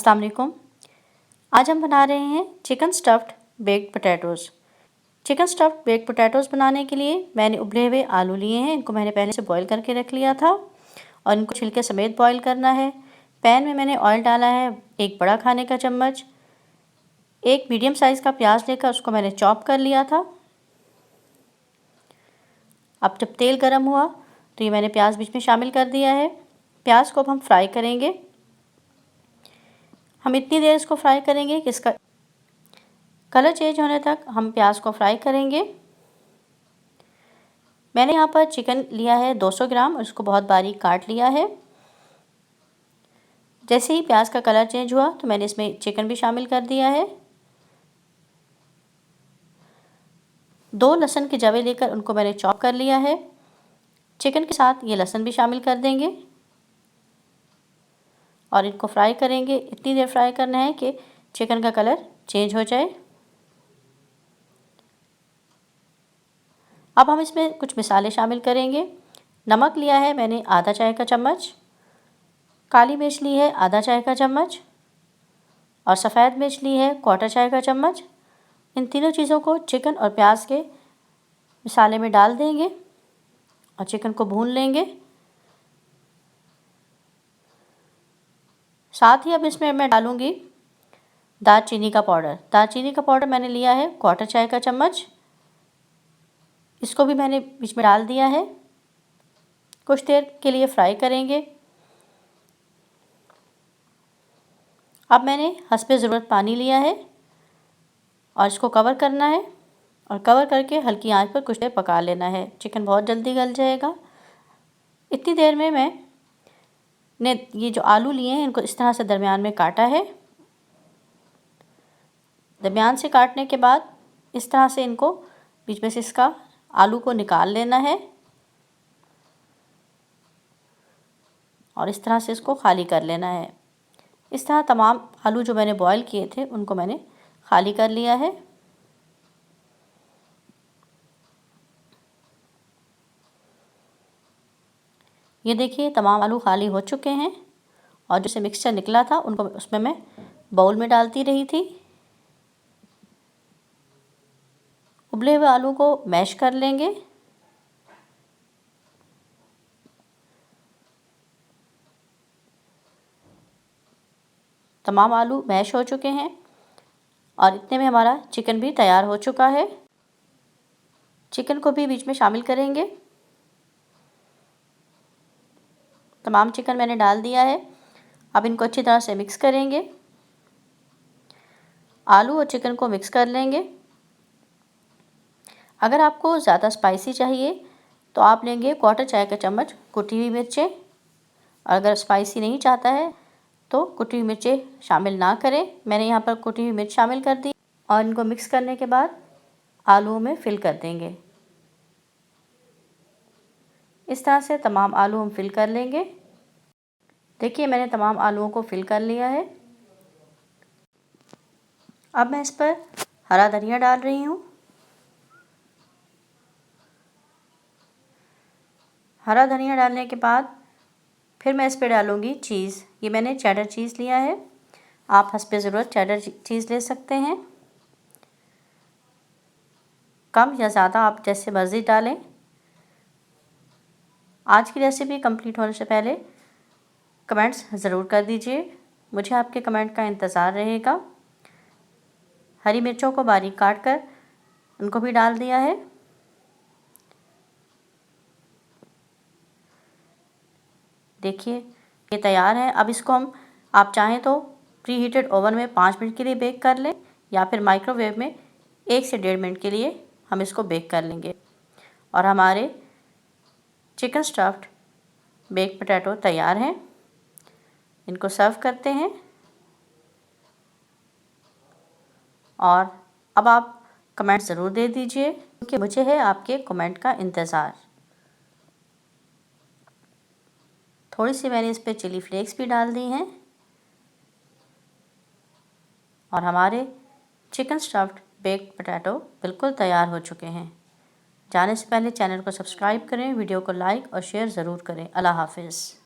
अस्सलाम वालेकुम। आज हम बना रहे हैं chicken stuffed baked potatoes. Chicken stuffed baked potatoes बनाने के लिए मैंने उबले हुए आलू लिए हैं। इनको मैंने पहले से बॉईल करके रख लिया था और इनको छिलके समेत बॉईल करना है। पैन में मैंने ऑयल डाला है 1 बड़ा खाने का चम्मच। 1 मीडियम साइज़ का प्याज लेकर उसको मैंने चॉप कर लिया था। अब जब तेल गर्म हुआ तो ये मैंने प्याज बीच में शामिल कर दिया है। प्याज को अब हम फ्राई करेंगे। हम इतनी देर इसको फ्राई करेंगे कि इसका कलर चेंज होने तक हम प्याज को फ्राई करेंगे। मैंने यहाँ पर चिकन लिया है 200 ग्राम और इसको बहुत बारीक काट लिया है। जैसे ही प्याज का कलर चेंज हुआ तो मैंने इसमें चिकन भी शामिल कर दिया है। 2 लहसुन के जवे लेकर उनको मैंने चॉप कर लिया है। चिकन के साथ ये लहसुन भी शामिल कर देंगे और इनको फ्राई करेंगे। इतनी देर फ्राई करना है कि चिकन का कलर चेंज हो जाए। अब हम इसमें कुछ मसाले शामिल करेंगे। नमक लिया है मैंने आधा चाय का चम्मच, काली मिर्च ली है आधा चाय का चम्मच और सफ़ेद मिर्च ली है 1/4 चाय का चम्मच। इन तीनों चीज़ों को चिकन और प्याज के मसाले में डाल देंगे और चिकन को भून लेंगे। साथ ही अब इसमें मैं डालूँगी दालचीनी का पाउडर। दालचीनी का पाउडर मैंने लिया है 1/4 चाय का चम्मच। इसको भी मैंने बीच में डाल दिया है। कुछ देर के लिए फ्राई करेंगे। अब मैंने हस्बे ज़रूरत पानी लिया है और इसको कवर करना है और कवर करके हल्की आंच पर कुछ देर पका लेना है। चिकन बहुत जल्दी गल जाएगा। इतनी देर में मैंने ये जो आलू लिए हैं इनको इस तरह से दरमियान में काटा है। दरमियान से काटने के बाद इस तरह से इनको बीच में से इसका आलू को निकाल लेना है और इस तरह से इसको खाली कर लेना है। इस तरह तमाम आलू जो मैंने बॉईल किए थे उनको मैंने खाली कर लिया है। ये देखिए तमाम आलू खाली हो चुके हैं और जैसे मिक्सचर निकला था उनको उसमें मैं बाउल में डालती रही थी। उबले हुए आलू को मैश कर लेंगे। तमाम आलू मैश हो चुके हैं और इतने में हमारा चिकन भी तैयार हो चुका है। चिकन को भी बीच में शामिल करेंगे। तमाम चिकन मैंने डाल दिया है। अब इनको अच्छी तरह से मिक्स करेंगे। आलू और चिकन को मिक्स कर लेंगे। अगर आपको ज़्यादा स्पाइसी चाहिए तो आप लेंगे 1/4 चाय का चम्मच कुटी हुई मिर्चें और अगर स्पाइसी नहीं चाहता है तो कुटी हुई मिर्चें शामिल ना करें। मैंने यहाँ पर कुटी हुई मिर्च शामिल कर दी और इनको मिक्स करने के बाद आलूओं में फिल कर देंगे। इस तरह से तमाम आलू हम फिल कर लेंगे। देखिए मैंने तमाम आलूओं को फिल कर लिया है। अब मैं इस पर हरा धनिया डाल रही हूँ। हरा धनिया डालने के बाद फिर मैं इस पर डालूँगी चीज़। ये मैंने चेडर चीज़ लिया है। आप हस्बे ज़रूरत चेडर चीज़ ले सकते हैं। कम या ज़्यादा आप जैसे मर्ज़ी डालें। आज की रेसिपी कंप्लीट होने से पहले कमेंट्स ज़रूर कर दीजिए। मुझे आपके कमेंट का इंतज़ार रहेगा। हरी मिर्चों को बारीक काट कर उनको भी डाल दिया है। देखिए ये तैयार है। अब इसको हम आप चाहें तो प्री हीटेड ओवन में 5 मिनट के लिए बेक कर लें या फिर माइक्रोवेव में 1 से 1.5 मिनट के लिए हम इसको बेक कर लेंगे और हमारे चिकन स्टफ़्ड बेक्ड पोटैटो तैयार हैं। इनको सर्व करते हैं और अब आप कमेंट ज़रूर दे दीजिए क्योंकि मुझे है आपके कमेंट का इंतज़ार। थोड़ी सी मैंने इस पर चिली फ्लेक्स भी डाल दी हैं और हमारे चिकन स्टफ़्ड बेक्ड पोटैटो बिल्कुल तैयार हो चुके हैं। जाने से पहले चैनल को सब्सक्राइब करें, वीडियो को लाइक और शेयर ज़रूर करें। अल्लाह हाफ़िज़।